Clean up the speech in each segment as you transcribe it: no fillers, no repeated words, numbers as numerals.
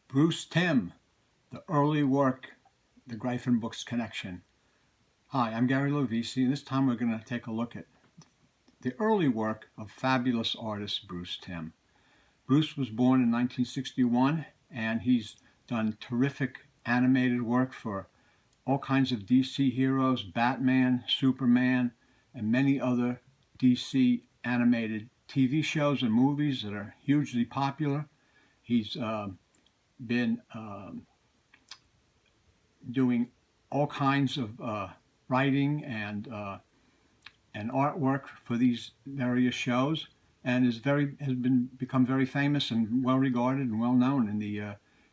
Bruce Timm, the early work, the Gryphon books connection. Hi, I'm Gary Lovisi, and this time we're going to take a look at the early work of fabulous artist Bruce Timm. Bruce was born in 1961, and he's done terrific animated work for all kinds of DC heroes, Batman, Superman, and many other DC animated TV shows and movies that are hugely popular. He's been doing all kinds of writing and artwork for these various shows, and has become very famous and well regarded and well known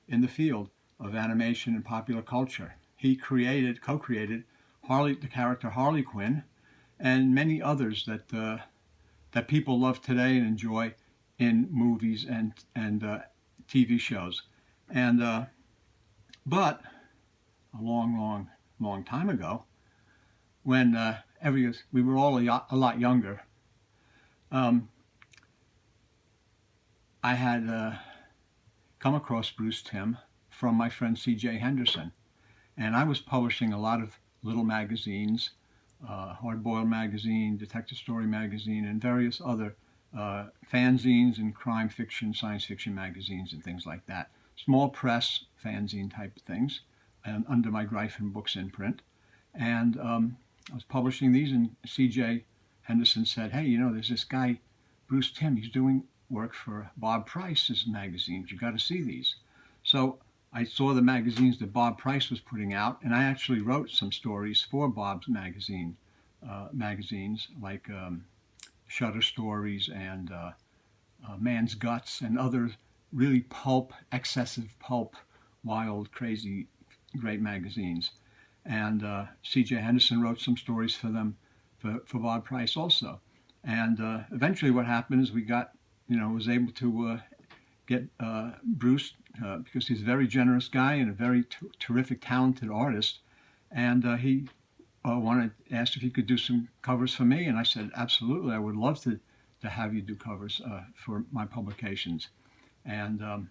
in the field of animation and popular culture. He co-created the character Harley Quinn, and many others that people love today and enjoy in movies and TV shows. And but a long time ago, when we were all a lot younger, I had come across Bruce Timm from my friend C.J. Henderson, and I was publishing a lot of little magazines, Hard-Boiled Magazine, Detective Story Magazine, and various other fanzines and crime fiction, science fiction magazines and things like that. Small press fanzine type of things, and under my Gryphon Books imprint. And I was publishing these, and C.J. Henderson said, "Hey, there's this guy, Bruce Timm, he's doing work for Bob Price's magazines. You got to see these." So I saw the magazines that Bob Price was putting out, and I actually wrote some stories for Bob's magazines, like Shutter Stories and Man's Guts and other really excessive pulp, wild, crazy, great magazines. And C.J. Henderson wrote some stories for them, for Bob Price also. And eventually what happened is was able to get Bruce, because he's a very generous guy and a very terrific, talented artist. And he asked if he could do some covers for me. And I said, absolutely, I would love to have you do covers for my publications. And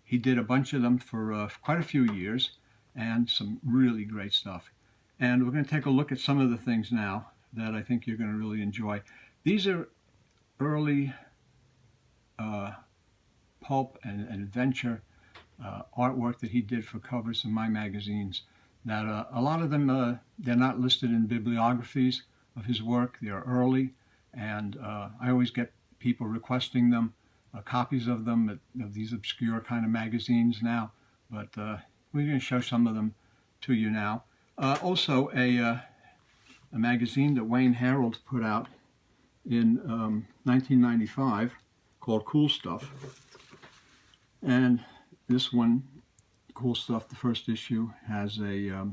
he did a bunch of them for quite a few years, and some really great stuff. And we're going to take a look at some of the things now that I think you're going to really enjoy. These are early pulp and adventure artwork that he did for covers of my magazines. That a lot of them, they're not listed in bibliographies of his work. They're early, and I always get people requesting them, copies of them, of these obscure kind of magazines now. But we're going to show some of them to you now. Also, a magazine that Wayne Harold put out in 1995 called Cool Stuff. And this one, Cool Stuff, the first issue, has a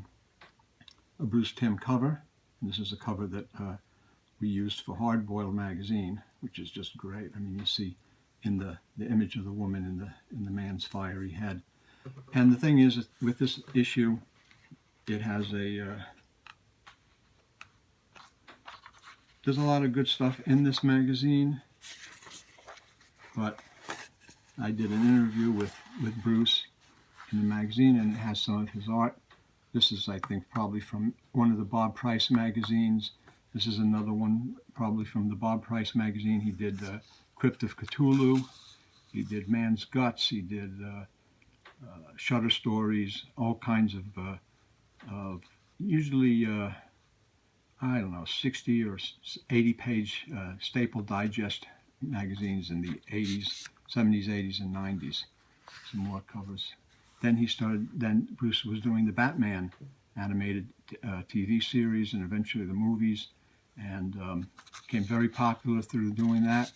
Bruce Timm cover. And this is a cover that we used for Hard-Boiled Magazine, which is just great. I mean, you see in the image of the woman in the man's fiery head. And the thing is, with this issue, it has there's a lot of good stuff in this magazine, but I did an interview with Bruce in the magazine, and it has some of his art. This is, I think, probably from one of the Bob Price magazines. This is another one, probably from the Bob Price magazine. He did Crypt of Cthulhu. He did Man's Guts. He did Shutter Stories, all kinds of usually, 60 or 80 page staple digest magazines in the 80s, 70s, 80s, and 90s. Some more covers. Then Bruce was doing the Batman animated TV series and eventually the movies, and became very popular through doing that.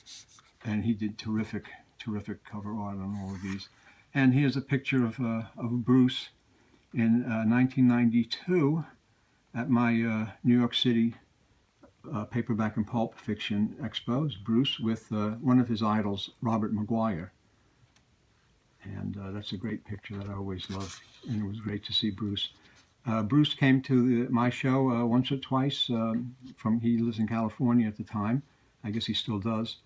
And he did terrific cover art on all of these. And here's a picture of Bruce in 1992 at my New York City paperback and pulp fiction expos. Bruce with one of his idols, Robert Maguire. And that's a great picture that I always loved, and it was great to see Bruce. Bruce came to my show once or twice. He lives in California at the time. I guess he still does.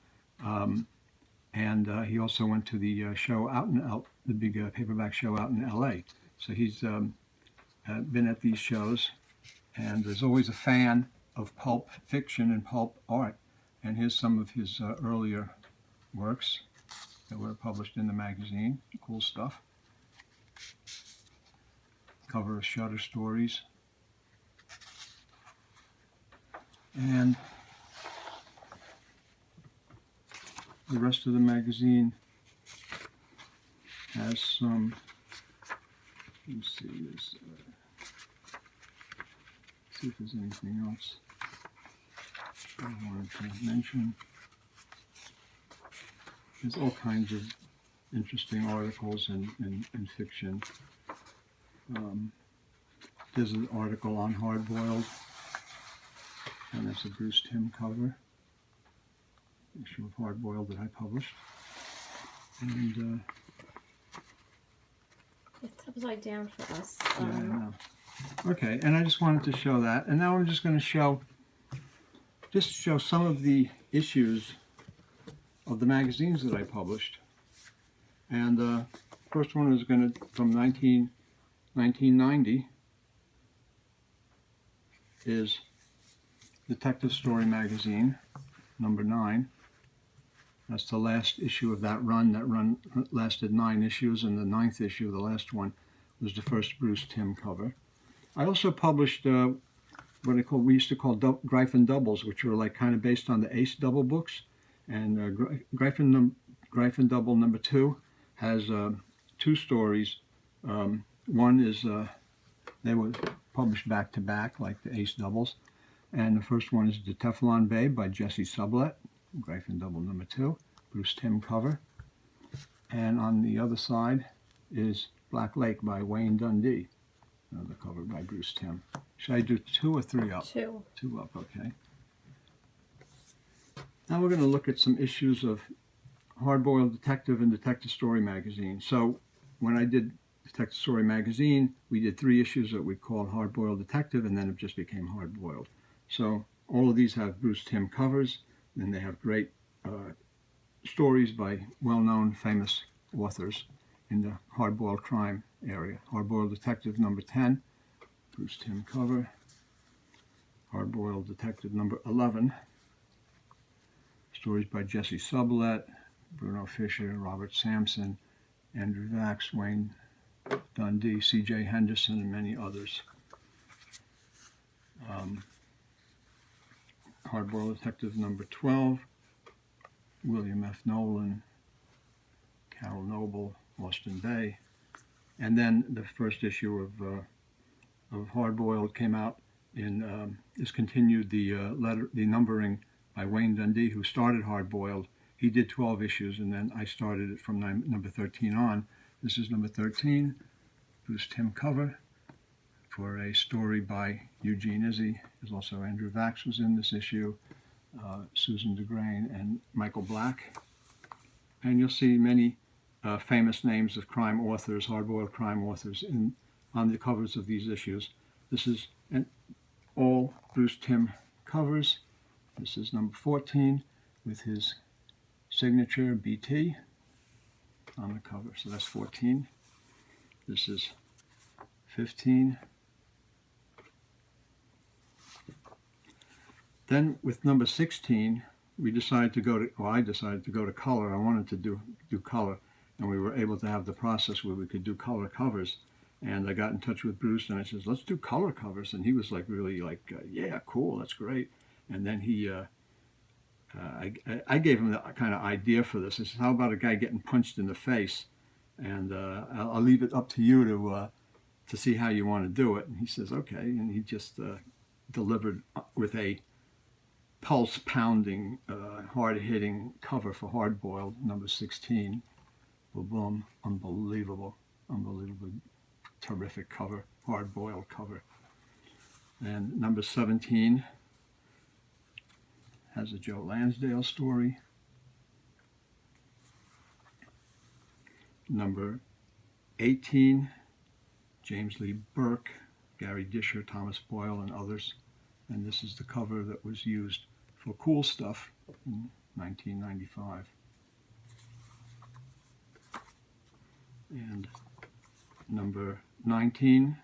And he also went to the show out in the big paperback show out in L.A. So he's been at these shows, and is always a fan of pulp fiction and pulp art. And here's some of his earlier works that were published in the magazine. Cool stuff. Cover of Shutter Stories. And the rest of the magazine has some, let's see this, see if there's anything else I wanted to mention. There's all kinds of interesting articles and fiction. There's an article on Hardboiled, and that's a Bruce Timm cover, issue of Hardboiled that I published. And it's upside down for us. yeah, I know. Okay, and I just wanted to show that. And now I'm just going to show some of the issues of the magazines that I published. And first one is from 1990 is Detective Story Magazine, number 9. That's the last issue of that run. That run lasted 9 issues, and the 9th issue, the last one, was the first Bruce Timm cover. I also published what we used to call Gryphon doubles, which were like kind of based on the Ace double books. And Gryphon double number 2 has 2 stories. One is they were published back to back like the Ace doubles, and the first one is The Teflon Babe by Jesse Sublette, Gryphon double number 2, Bruce Timm cover. And on the other side is Black Lake by Wayne Dundee, another cover by Bruce Timm. Should I do 2 or 3 up? 2. 2 up, okay. Now we're going to look at some issues of Hardboiled Detective and Detective Story Magazine. So when I did Detective Story Magazine, we did 3 issues that we called Hardboiled Detective, and then it just became Hardboiled. So all of these have Bruce Timm covers, and they have great stories by well-known, famous authors in the hardboiled crime area. Hardboiled Detective number 10, Bruce Timm cover. Hardboiled Detective number 11, stories by Jesse Sublette, Bruno Fisher, Robert Sampson, Andrew Vax, Wayne Dundee, C.J. Henderson, and many others. Hardboiled Detective number 12, William F. Nolan, Carol Noble, Austin Bay. And then the first issue of Hardboiled came out in, discontinued the numbering by Wayne Dundee, who started Hardboiled. He did 12 issues, and then I started it from number 13 on. This is number 13, Bruce Timm cover, for a story by Eugene Izzy. There's also Andrew Vax was in this issue, Susan DeGrain, and Michael Black. And you'll see many famous names of crime authors, hardboiled crime authors, on the covers of these issues. This is all Bruce Timm covers. This is number 14 with his signature BT on the cover. So that's 14. This is 15. Then with number 16, I decided to go to color. I wanted to do color, and we were able to have the process where we could do color covers. And I got in touch with Bruce, and I said, let's do color covers. And he was like, really like, yeah, cool, that's great. And then he, I gave him the kind of idea for this. I said, how about a guy getting punched in the face? And I'll leave it up to you to see how you want to do it. And he says, okay. And he just delivered with a pulse-pounding, hard-hitting cover for Hardboiled, number 16. Boom, boom, unbelievable, terrific cover, Hardboiled cover. And number 17 has a Joe Lansdale story. Number 18, James Lee Burke, Gary Disher, Thomas Boyle, and others. And this is the cover that was used for Cool Stuff in 1995. And number 19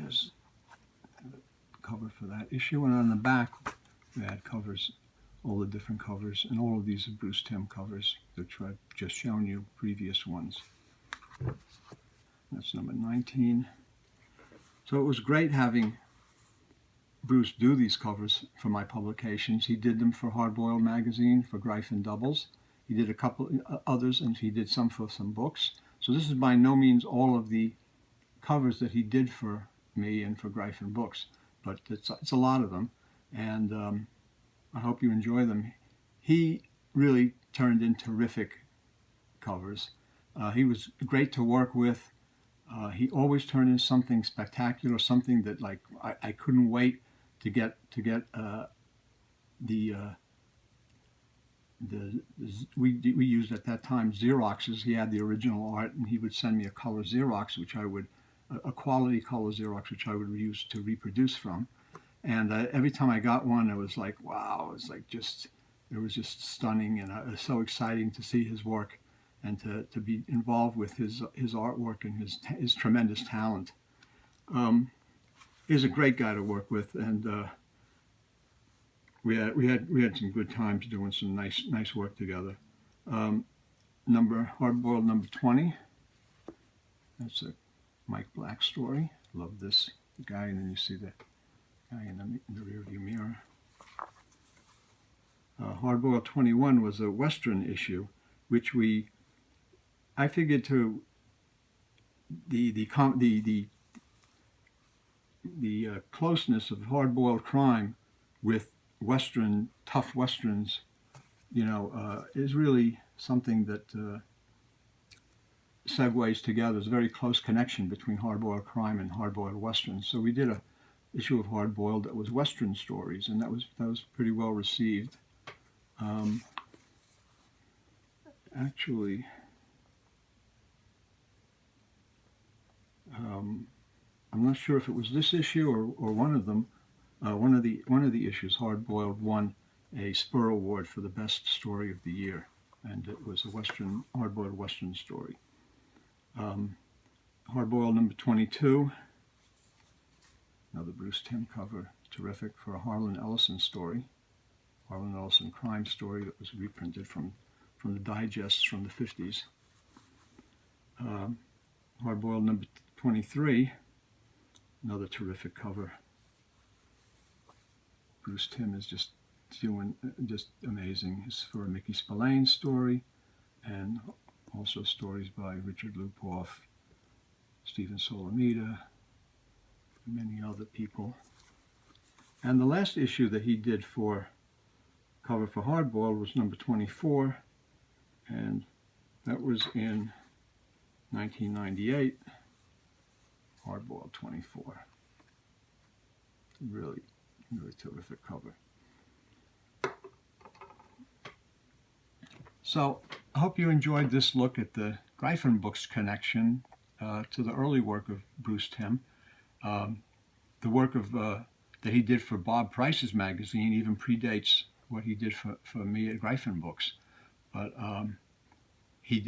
is the cover for that issue. And on the back, we had covers, all the different covers, and all of these are Bruce Timm covers, which I've just shown you, previous ones. That's number 19. So it was great having Bruce do these covers for my publications. He did them for Hardboiled magazine, for Gryphon Doubles. He did a couple others, and he did some for some books. So this is by no means all of the covers that he did for me and for Gryphon books, but it's a lot of them, and I hope you enjoy them. He really turned in terrific covers. He was great to work with. He always turned in something spectacular, something that like I couldn't wait to get we used at that time Xeroxes. He had the original art, and he would send me a color Xerox, which I would a quality color Xerox, which I would use to reproduce from. And every time I got one, it was like, wow! It was like it was just stunning, and it was so exciting to see his work and to be involved with his artwork and his tremendous talent. He's a great guy to work with, and we had some good times doing some nice work together. Hardboiled number 20. That's a Mike Black story. Love this guy, and then you see the guy in the rearview mirror. Hardboiled 21 was a Western issue, which I figured to the closeness of hard-boiled crime with tough Westerns, is really something that segues together. There's a very close connection between hard-boiled crime and hard-boiled Westerns. So we did a issue of Hard-Boiled that was Western stories, and that was pretty well received. Actually, I'm not sure if it was this issue or one of them. One of the issues, Hard-Boiled, won a Spur Award for the best story of the year, and it was a hard-boiled Western story. Hard-Boiled number 22, another Bruce Timm cover, terrific, for a Harlan Ellison story, Harlan Ellison crime story that was reprinted from the digests from the 50s. Hard-Boiled number 23, another terrific cover. Bruce Timm is just amazing. It's for a Mickey Spillane story, and also stories by Richard Lupoff, Stephen Solomita, and many other people. And the last issue that he did for cover for Hardboiled was number 24, and that was in 1998. Hardboiled 24. Really terrific cover. So I hope you enjoyed this look at the Gryphon books connection to the early work of Bruce Timm. The work that he did for Bob Price's magazine even predates what he did for me at Gryphon Books. But he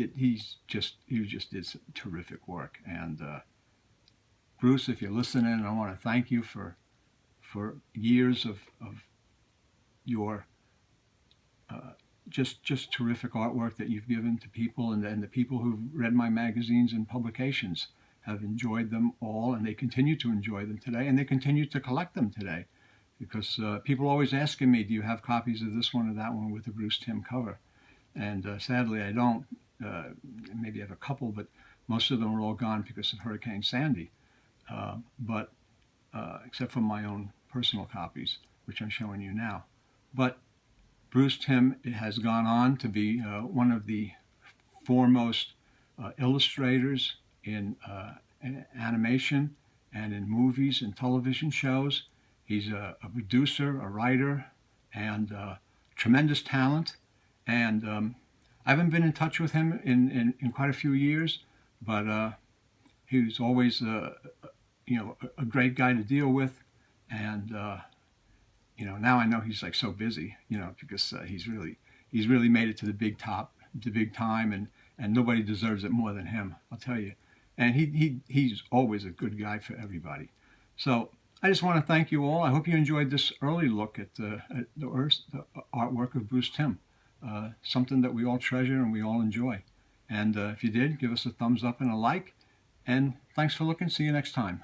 just did some terrific work. And Bruce, if you're listening, I want to thank you for years of your just terrific artwork that you've given to people, and the people who've read my magazines and publications have enjoyed them all, and they continue to enjoy them today, and they continue to collect them today, because people are always asking me, do you have copies of this one or that one with the Bruce Timm cover? And sadly I don't. Maybe I have a couple, but most of them are all gone because of Hurricane Sandy, but except for my own personal copies, which I'm showing you now. But Bruce Timm has gone on to be one of the foremost illustrators in animation and in movies and television shows. He's a producer, a writer, and tremendous talent. And I haven't been in touch with him in quite a few years, but he was always a great guy to deal with. And now I know he's like so busy, because he's really made it to the big top the big time, and nobody deserves it more than him, I'll tell you. And he's always a good guy for everybody. So I just want to thank you all. I hope you enjoyed this early look at the artwork of Bruce Timm, something that we all treasure and we all enjoy. And if you did, give us a thumbs up and a like. And thanks for looking. See you next time.